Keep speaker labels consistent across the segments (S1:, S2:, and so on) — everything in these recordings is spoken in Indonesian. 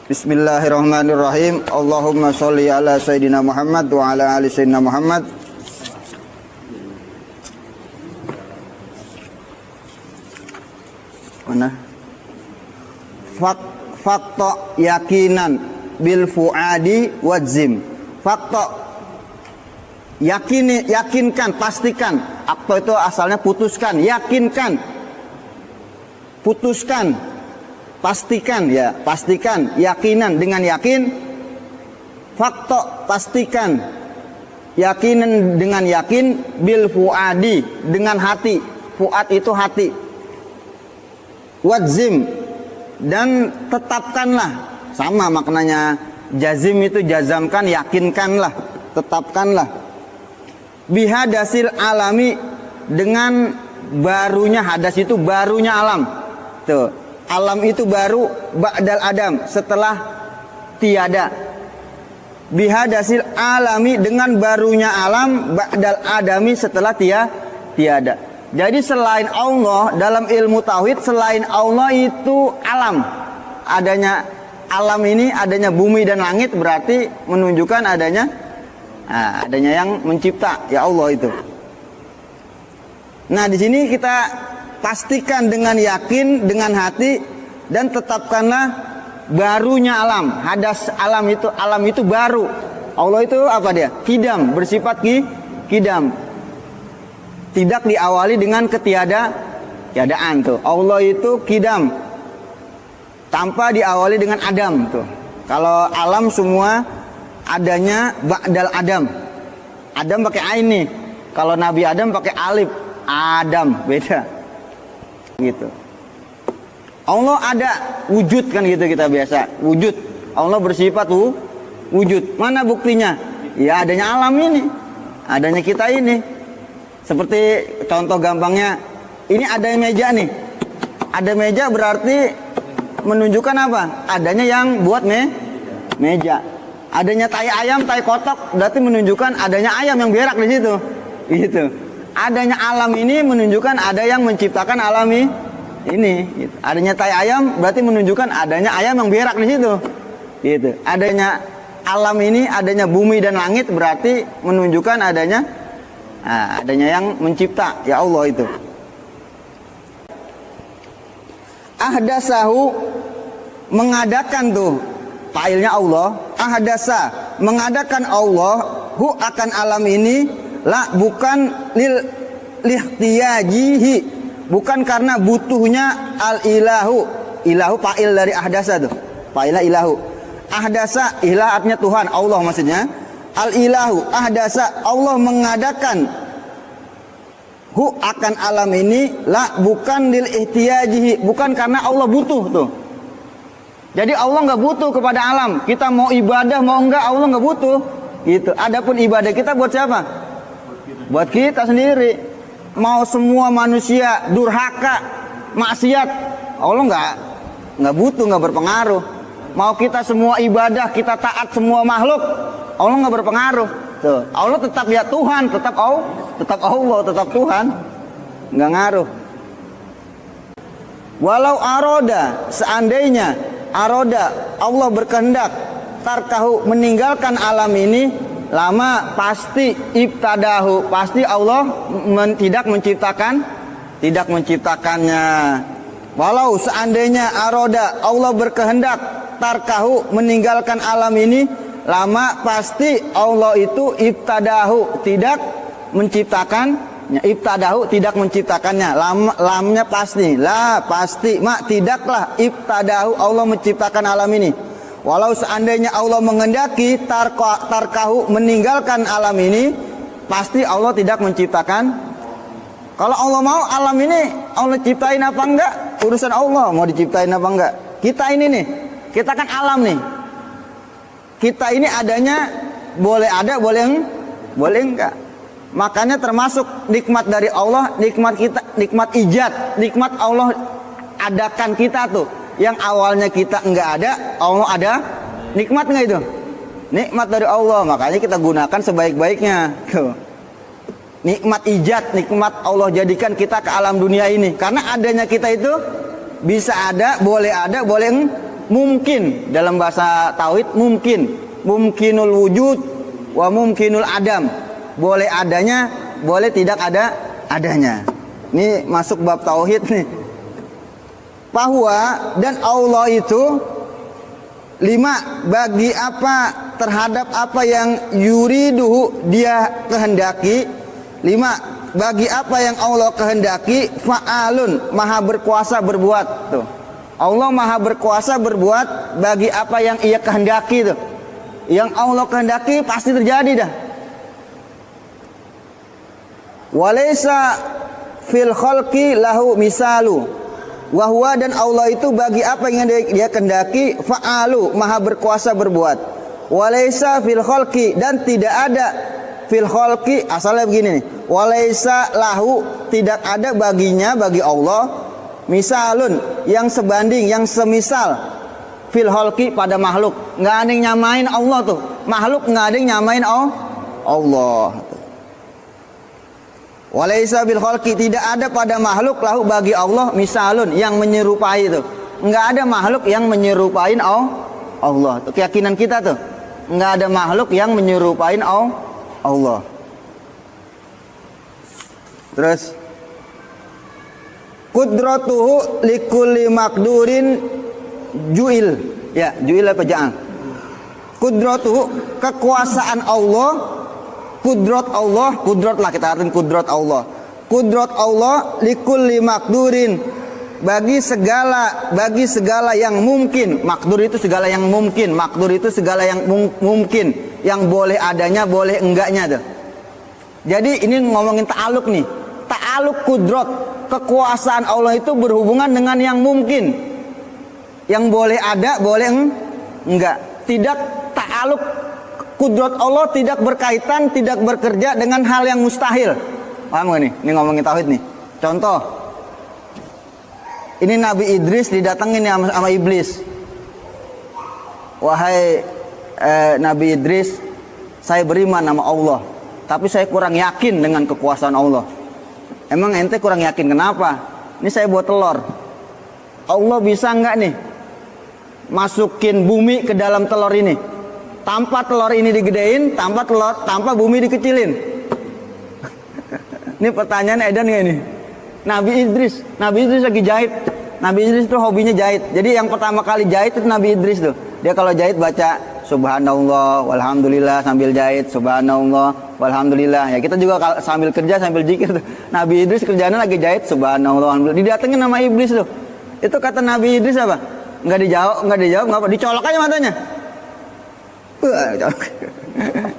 S1: Bismillahirrahmanirrahim. Allahumma sholli ala Sayyidina Muhammad wa ala ali Sayyidina Muhammad. Mana? Fakta yakinan bil fuadi wadzim. Fakta yakinkan, pastikan. Akto itu asalnya putuskan, yakinkan, putuskan, pastikan ya, pastikan, yakinan dengan yakin. Fakta pastikan, yakinan dengan yakin, bil fuadi dengan hati. Fuad itu hati. Wadzim dan tetapkanlah, sama maknanya jazim itu jazamkan, yakinkanlah, tetapkanlah. Bihadasil alami dengan barunya hadas itu barunya alam. Tuh, alam itu baru ba'dal adam setelah tiada. Bihadasil alami dengan barunya alam ba'dal adami setelah tiada. Jadi selain Allah dalam ilmu tauhid, selain Allah itu alam. Adanya alam ini, adanya bumi dan langit berarti menunjukkan adanya yang mencipta, ya Allah itu. Nah, di sini kita pastikan dengan yakin, dengan hati, dan tetapkanlah barunya alam. Hadas alam itu baru. Allah itu apa dia? Kidam, bersifat kidam. Tidak diawali dengan ketiadaan tuh. Allah itu kidam, tanpa diawali dengan adam tuh. Kalau alam semua adanya ba'dal adam. Adam pakai ain nih. Kalau Nabi Adam pakai alif. Adam beda. Gitu. Allah ada wujud kan gitu kita biasa. Wujud. Allah bersifat wujud. Mana buktinya? Ya adanya alam ini. Adanya kita ini. Seperti contoh gampangnya, ini ada meja nih. Ada meja berarti menunjukkan apa? Adanya yang buat meja. Adanya tai ayam, tai kotok berarti menunjukkan adanya ayam yang berak di situ. Gitu. Adanya alam ini menunjukkan ada yang menciptakan alam ini. Gitu. Adanya tai ayam berarti menunjukkan adanya ayam yang berak di situ. Gitu. Adanya alam ini, adanya bumi dan langit berarti menunjukkan adanya yang mencipta, ya Allah itu. Ahdasahu mengadakan tuh failnya Allah. Ahdasa mengadakan Allah hu akan alam ini la bukan lihtiyajihi, bukan karena butuhnya al ilahu. Ilahu fa'il dari ahdasa tuh. Fa'ila ilahu. Ahdasa ilah artinya Tuhan, Allah maksudnya. Al ilahu ahdasa, Allah mengadakan hu akan alam ini la bukan lil ihtiyajihi, bukan karena Allah butuh tuh. Jadi Allah nggak butuh kepada alam. Kita mau ibadah mau enggak, Allah nggak butuh. Gitu. Adapun ibadah kita buat siapa? Buat kita sendiri. Mau semua manusia durhaka, maksiat, Allah nggak butuh, nggak berpengaruh. Mau kita semua ibadah, kita taat semua makhluk, Allah nggak berpengaruh. Tuh. Allah tetap ya Tuhan, tetap Allah, tetap Tuhan, nggak ngaruh. Walau aroda, seandainya aroda Allah berkehendak tarkahu meninggalkan alam ini, lama pasti ibtadahu, pasti Allah tidak menciptakannya. Walau seandainya aroda Allah berkehendak tarkahu meninggalkan alam ini, lama pasti Allah itu ibtadahu tidak menciptakannya. Ibtadahu tidak menciptakannya. Lamnya pasti, la pasti, mak tidaklah ibtadahu Allah menciptakan alam ini. Walau seandainya Allah mengendaki tarkahu meninggalkan alam ini, pasti Allah tidak menciptakan. Kalau Allah mau alam ini Allah ciptain apa enggak, urusan Allah mau diciptain apa enggak. Kita ini nih, kita kan alam nih. Kita ini adanya boleh ada, boleh enggak. Makanya termasuk nikmat dari Allah, nikmat ijad, nikmat Allah adakan kita tuh. Yang awalnya kita enggak ada, Allah ada. Nikmat enggak itu? Nikmat dari Allah, makanya kita gunakan sebaik-baiknya. Nikmat ijad, nikmat Allah jadikan kita ke alam dunia ini. Karena adanya kita itu bisa ada, boleh mungkin. Dalam bahasa tauhid mungkin, mumkinul wujud wa mumkinul adam, boleh adanya, boleh tidak adanya. Ini masuk bab tauhid nih. Bahwa dan Allah itu 5, bagi apa, terhadap apa yang yuriduhu, dia kehendaki. 5, bagi apa yang Allah kehendaki, fa'alun, maha berkuasa berbuat. Tuh, Allah maha berkuasa berbuat bagi apa yang ia kehendaki. Tuh, yang Allah kehendaki pasti terjadi dah. Walaysa fil khalqi lahu misalu, wahwa, dan Allah itu bagi apa yang dia kehendaki, fa'alu, maha berkuasa berbuat. Walaysa fil khalqi, dan tidak ada fil khalqi, asalnya begini nih, walaysa lahu, tidak ada baginya, bagi Allah, misalun, yang sebanding, yang semisal, fil khalqi, pada makhluk. Nggak ada yang nyamain Allah tuh, makhluk nggak ada yang nyamain Allah. Walaysa bil khalqi, tidak ada pada makhluk, lahu, bagi Allah, misalun, yang menyerupai itu. Enggak ada makhluk yang menyerupain Allah. Itu keyakinan kita tuh. Enggak ada makhluk yang menyerupain Allah. Terus qudratuhu likulli maqdurin ju'il. Ya, ju'il apa ja'al? Qudratuhu, kekuasaan Allah, kudrat Allah, kudrat lah kita artikan kudrat Allah. Kudrat Allah likulli makdurin, bagi segala yang mungkin. Makdur itu segala yang mungkin, makdur itu segala yang mungkin, yang boleh adanya, boleh enggaknya tuh. Jadi ini ngomongin ta'aluk nih. Ta'aluk kudrat, kekuasaan Allah itu berhubungan dengan yang mungkin, yang boleh ada, boleh enggak. Tidak ta'aluk kudrat Allah tidak berkaitan, tidak bekerja dengan hal yang mustahil. Paham gak nih? Ini ngomongin tauhid nih. Contoh, ini Nabi Idris didatengin sama iblis. Wahai Nabi Idris, saya beriman nama Allah, tapi saya kurang yakin dengan kekuasaan Allah. Emang ente kurang yakin kenapa? Ini saya buat telur. Allah bisa nggak nih masukin bumi ke dalam telur ini? Tanpa telur ini digedein, tanpa bumi dikecilin. Ini pertanyaan edan nggak ini? Nabi Idris lagi jahit. Nabi Idris itu hobinya jahit. Jadi yang pertama kali jahit itu Nabi Idris tuh. Dia kalau jahit baca subhanallah walhamdulillah sambil jahit, subhanallah walhamdulillah. Ya kita juga sambil kerja sambil zikir tuh. Nabi Idris kerjanya lagi jahit, subhanallah walhamdulillah. Didatengin nama iblis tuh. Itu kata Nabi Idris apa? Nggak dijawab, nggak apa? Dicolok aja matanya.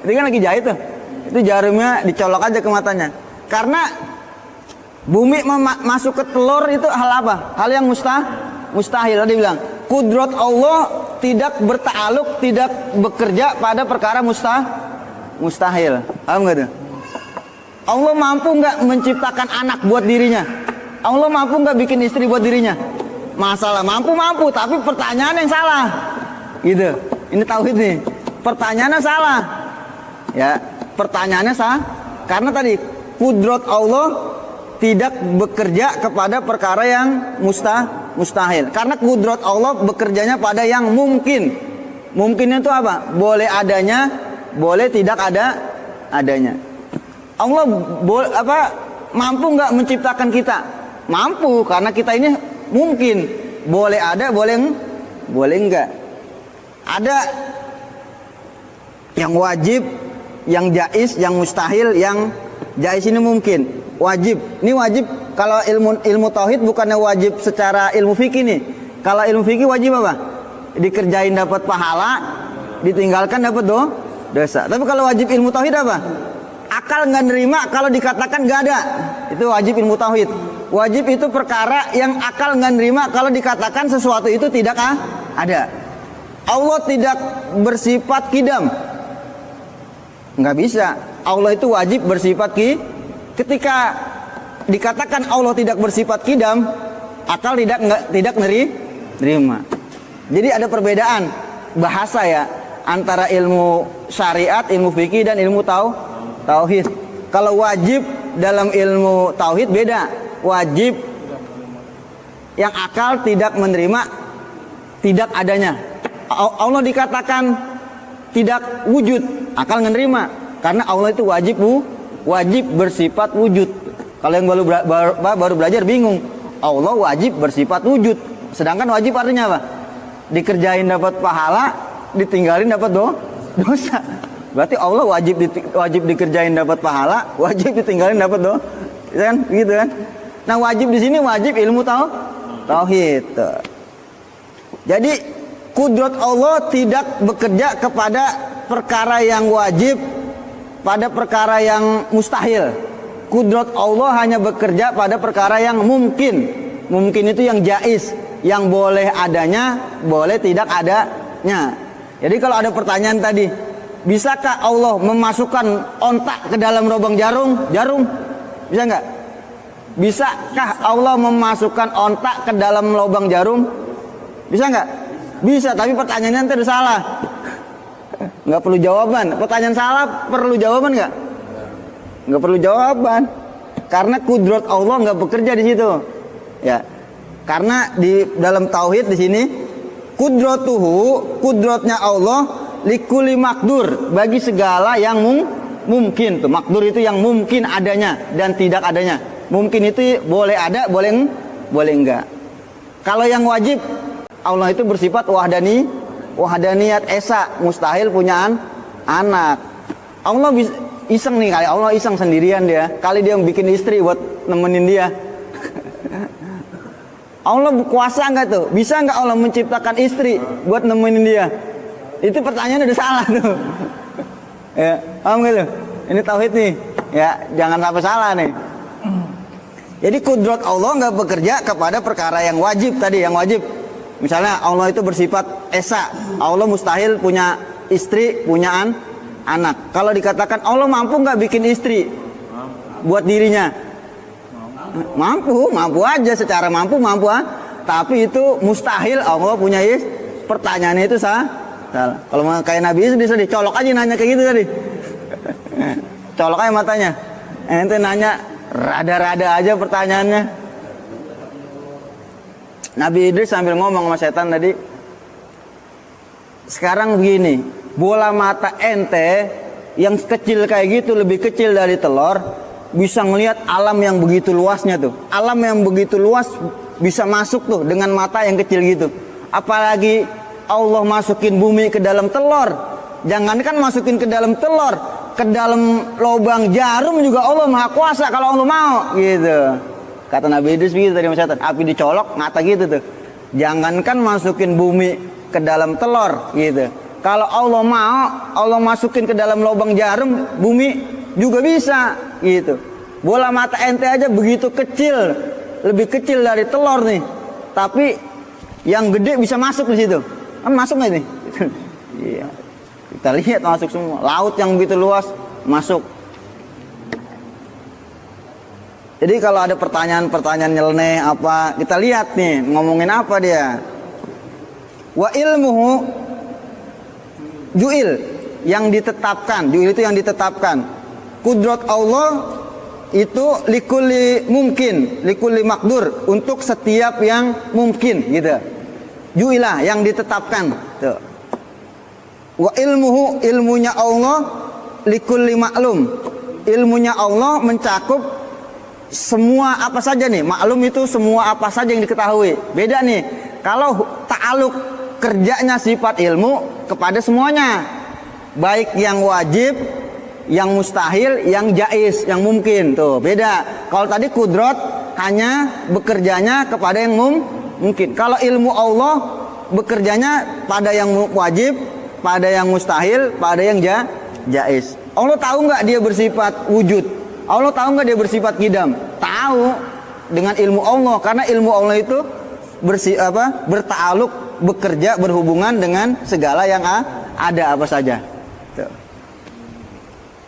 S1: Itu kan lagi jahit tuh. Itu jarumnya dicolok aja ke matanya. Karena bumi masuk ke telur itu hal apa? Hal yang mustahil. Dia bilang, kudrat Allah tidak berta'aluk, tidak bekerja pada perkara mustahil. Paham nggak tuh? Allah mampu nggak menciptakan anak buat dirinya? Allah mampu nggak bikin istri buat dirinya? Masalah mampu, tapi pertanyaan yang salah. Gitu. Ini tauhid nih. Pertanyaannya salah. Ya, pertanyaannya salah. Karena tadi kudrat Allah tidak bekerja kepada perkara yang mustahil. Karena kudrat Allah bekerjanya pada yang mungkin. Mungkinnya itu apa? Boleh adanya, boleh tidak adanya. Allah mampu nggak menciptakan kita? Mampu, karena kita ini mungkin. Boleh ada, boleh enggak. Ada yang wajib, yang jais, yang mustahil. Yang jais ini mungkin, wajib. Ini wajib kalau ilmu tauhid, bukannya wajib secara ilmu fikih nih. Kalau ilmu fikih wajib apa? Dikerjain dapat pahala, ditinggalkan dapat dosa. Tapi kalau wajib ilmu tauhid apa? Akal nggak nerima kalau dikatakan nggak ada. Itu wajib ilmu tauhid. Wajib itu perkara yang akal nggak nerima kalau dikatakan sesuatu itu tidak ada. Allah tidak bersifat kidam. Nggak bisa. Allah itu wajib bersifat ketika dikatakan Allah tidak bersifat kidam, akal tidak nerima. Jadi ada perbedaan bahasa ya antara ilmu syariat, ilmu fikih dan ilmu tauhid. Kalau wajib dalam ilmu tauhid beda. Wajib yang akal tidak menerima tidak adanya. Allah dikatakan tidak wujud, akal menerima karena Allah itu wajib bersifat wujud. Kalau yang baru belajar bingung, Allah wajib bersifat wujud. Sedangkan wajib artinya apa? Dikerjain dapat pahala, ditinggalin dapat dosa. Berarti Allah wajib dikerjain dapat pahala, wajib ditinggalin dapat dosa. Kan gitu kan? Nah, wajib di sini wajib ilmu tauhid. Jadi kudrat Allah tidak bekerja kepada perkara yang wajib, pada perkara yang mustahil. Kudrat Allah hanya bekerja pada perkara yang mungkin. Mungkin itu yang jaiz, yang boleh adanya, boleh tidak adanya. Jadi kalau ada pertanyaan tadi, bisakah Allah memasukkan ontak ke dalam lubang jarum? Bisa nggak? Bisakah Allah memasukkan ontak ke dalam lubang jarum? Bisa nggak? Bisa, tapi pertanyaannya itu salah. Nggak perlu jawaban. Pertanyaan salah perlu jawaban nggak? Nggak perlu jawaban. Karena kudrat Allah nggak bekerja di situ. Ya, karena di dalam tauhid di sini kudratnya Allah likuli makdur, bagi segala yang mungkin. Tuh, makdur itu yang mungkin adanya dan tidak adanya. Mungkin itu boleh ada, boleh enggak. Kalau yang wajib, Allah itu bersifat wahdaniyat esa, mustahil punya anak. Allah iseng nih, kali Allah iseng sendirian dia. Kali dia bikin istri buat nemenin dia. Allah kuasa enggak tuh? Bisa enggak Allah menciptakan istri buat nemenin dia? Itu pertanyaan udah salah tuh. Ya, paham gitu? Ini tauhid nih. Ya, jangan sampai salah nih. Jadi kudrat Allah enggak bekerja kepada perkara yang wajib tadi, yang wajib. Misalnya Allah itu bersifat esa, Allah mustahil punya istri, punya anak. Kalau dikatakan Allah mampu enggak bikin istri buat dirinya? Mampu aja, secara mampu. Tapi itu mustahil Allah punya pertanyaannya itu salah. Kalau kayak Nabi Isa dicolok aja nanya kayak gitu tadi. Colok aja matanya. Ente nanya rada-rada aja pertanyaannya. Nabi Idris sambil ngomong sama setan tadi, sekarang begini, bola mata ente yang kecil kayak gitu, lebih kecil dari telur, bisa ngelihat alam yang begitu luasnya tuh. Alam yang begitu luas bisa masuk tuh dengan mata yang kecil gitu. Apalagi Allah masukin bumi ke dalam telur. Jangankan masukin ke dalam telur, ke dalam lubang jarum juga Allah Maha Kuasa kalau Allah mau gitu. Kata Nabi Idris begitu tadi setan. Api dicolok ngata gitu tuh. Jangankan masukin bumi ke dalam telur gitu. Kalau Allah mau, Allah masukin ke dalam lubang jarum, bumi juga bisa gitu. Bola mata ente aja begitu kecil, lebih kecil dari telur nih. Tapi yang gede bisa masuk di situ. Kan masuk nggak nih? Iya. Kita lihat masuk semua. Laut yang begitu luas masuk. Jadi kalau ada pertanyaan-pertanyaan nyeleneh apa, kita lihat nih ngomongin apa dia. Wa ilmuhu ju'il, yang ditetapkan. Ju'il itu yang ditetapkan. Kudrat Allah itu likulli mungkin, likulli makdur, untuk setiap yang mungkin gitu. Ju'ilah, yang ditetapkan. Tuh. Wa ilmuhu, ilmunya Allah likulli maklum. Ilmunya Allah mencakup semua apa saja nih. Maklum itu semua apa saja yang diketahui. Beda nih, kalau ta'aluk kerjanya sifat ilmu kepada semuanya, baik yang wajib, yang mustahil, yang jaiz, yang mungkin. Tuh beda. Kalau tadi kudrat hanya bekerjanya kepada yang mungkin. Kalau ilmu Allah bekerjanya pada yang wajib, pada yang mustahil, pada yang jaiz. Allah tahu nggak dia bersifat wujud? Allah tahu nggak dia bersifat qidam? Tahu dengan ilmu Allah, karena ilmu Allah itu berta'aluk, bekerja, berhubungan dengan segala yang ada apa saja. Tuh.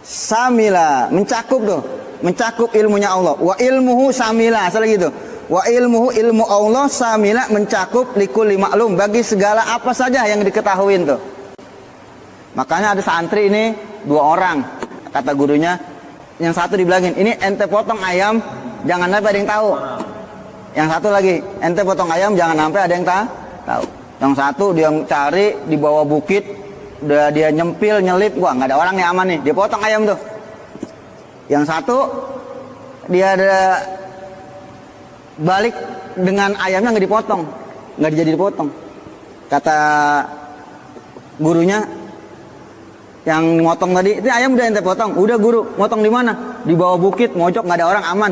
S1: Samila, mencakup tuh, mencakup ilmunya Allah. Wa ilmuhu samila, asal gitu. Wa ilmuhu, ilmu Allah samila, mencakup likulli maklum, bagi segala apa saja yang diketahui tuh. Makanya ada santri ini 2 orang, kata gurunya. Yang satu dibilangin, ini ente potong ayam, jangan sampai ada yang tahu. Yang satu lagi, ente potong ayam, jangan sampai ada yang tahu. Yang satu dia cari di bawah bukit, udah dia nyempil, nyelip, wah nggak ada orang nih, aman nih, dia potong ayam tuh. Yang satu dia ada balik dengan ayamnya nggak dipotong, nggak jadi dipotong. Kata gurunya yang motong tadi, itu ayam udah ente potong, udah guru, motong di mana? Di bawah bukit, mojok, nggak ada orang, aman,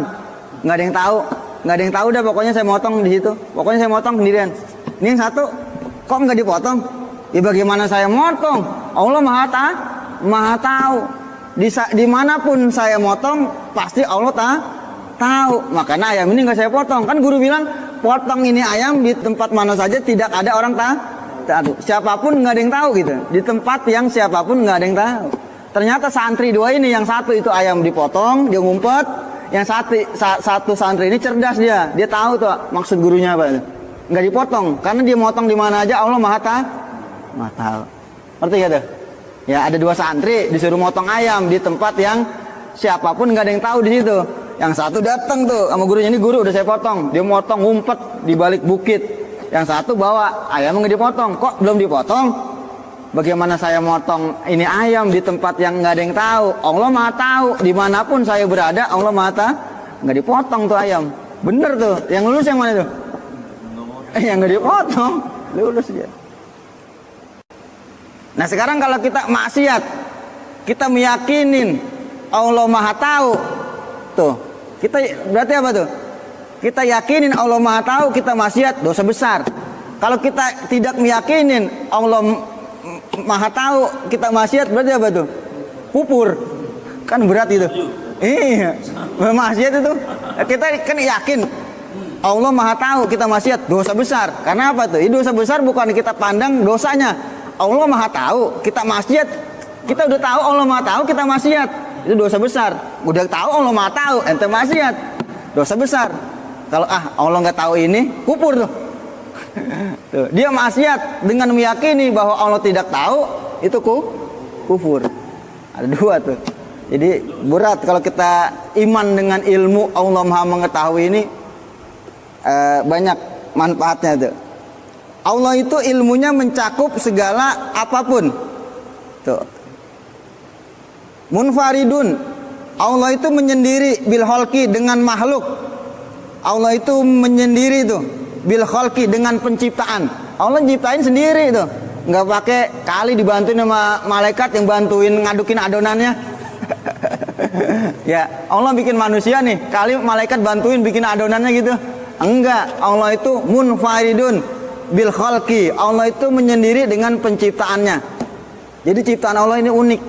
S1: nggak ada yang tahu, nggak ada yang tahu dah, pokoknya saya motong di situ, pokoknya saya motong sendirian. Ini yang satu, kok nggak dipotong? Ya bagaimana saya motong? Allah maha tahu. Dimanapun saya motong, pasti Allah tahu. Makanya ayam ini nggak saya potong. Kan guru bilang, potong ini ayam di tempat mana saja tidak ada orang tahu. Siapapun nggak ada yang tahu gitu. Di tempat yang siapapun nggak ada yang tahu. Ternyata santri dua ini, yang satu itu ayam dipotong, dia ngumpet. Yang satu santri ini cerdas dia. Dia tahu tuh maksud gurunya apa. Nggak dipotong, karena dia motong di mana aja Allah maha tahu. Ngerti gak tuh? Ya ada dua santri disuruh motong ayam di tempat yang siapapun nggak ada yang tahu di situ. Yang satu datang tuh sama gurunya, ini guru udah saya potong. Dia motong ngumpet di balik bukit. Yang satu bawa ayam nggak dipotong. Kok belum dipotong? Bagaimana saya motong ini ayam di tempat yang nggak ada yang tahu? Allah maha tahu. Dimanapun saya berada, Allah maha tahu. Nggak dipotong tuh ayam. Bener tuh. Yang lulus yang mana tuh? Yang nggak dipotong. Lulus dia. Nah sekarang kalau kita maksiat, kita meyakinin Allah maha tahu, tuh kita berarti apa tuh? Kita yakinin Allah maha tahu, kita maksiat, dosa besar. Kalau kita tidak meyakinin Allah maha tahu, kita maksiat, berarti apa tuh? Kufur. Kan berat itu. Iya, maksiat itu. Kita kan yakin Allah maha tahu, kita maksiat, dosa besar. Karena apa tuh? Itu dosa besar bukan kita pandang dosanya. Allah maha tahu, kita maksiat. Kita udah tahu Allah maha tahu, kita maksiat. Itu dosa besar. Udah tahu Allah maha tahu, ente maksiat, dosa besar. Kalau Allah nggak tahu ini, kufur tuh. Tuh. Dia maksiat dengan meyakini bahwa Allah tidak tahu, itu kufur. Ada dua tuh. Jadi berat kalau kita iman dengan ilmu Allah maha mengetahui ini, banyak manfaatnya tuh. Allah itu ilmunya mencakup segala apapun. Tuh. Munfaridun. Allah itu menyendiri bil khalqi dengan makhluk. Allah itu menyendiri tuh bil khalqi dengan penciptaan. Allah nyiptain sendiri tuh. Enggak pakai kali dibantuin sama malaikat yang bantuin ngadukin adonannya. Ya, Allah bikin manusia nih, kali malaikat bantuin bikin adonannya gitu. Enggak, Allah itu munfaridun bil khalqi. Allah itu menyendiri dengan penciptaannya. Jadi ciptaan Allah ini unik.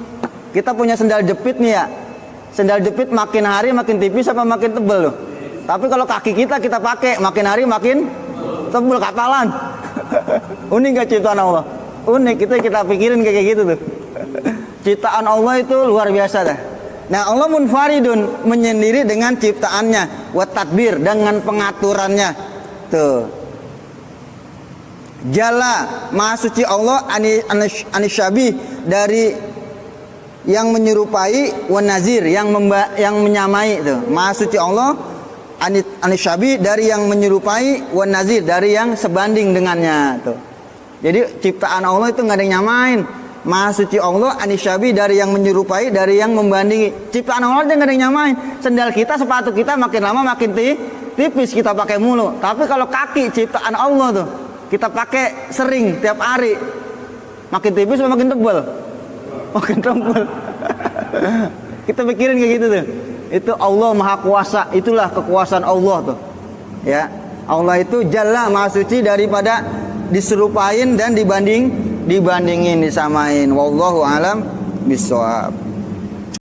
S1: Kita punya sendal jepit nih ya. Sendal jepit makin hari makin tipis apa makin tebel loh. Tapi kalau kaki kita pakai makin hari makin tebel, kapalan. Unik gak ciptaan Allah? Unik, kita pikirin kayak gitu tuh. Ciptaan Allah itu luar biasa dah. Nah, Allah munfaridun, menyendiri dengan ciptaannya, wa tadbir, dengan pengaturannya. Tuh. Jalla, maha suci Allah, anisyabih, dari yang menyerupai, wa nazir, yang menyamai. Tuh. Maha suci Allah, anisyabih, dari yang menyerupai, wa nazir, dari yang sebanding dengannya. Tuh. Jadi ciptaan Allah itu nggak ada yang nyamain. Maha suci Allah, anisyabih, dari yang menyerupai, dari yang membandingi. Ciptaan Allah itu nggak ada yang nyamain. Sendal kita, sepatu kita makin lama makin tipis kita pakai mulu. Tapi kalau kaki ciptaan Allah tuh kita pakai sering tiap hari, makin tipis atau makin tebal? Makin tebal. Kita pikirin kayak gitu tuh. Itu Allah maha kuasa, itulah kekuasaan Allah tuh. Ya, Allah itu jalla, maha suci daripada diserupain dan dibandingin, disamain. Wallahu alam bishawab.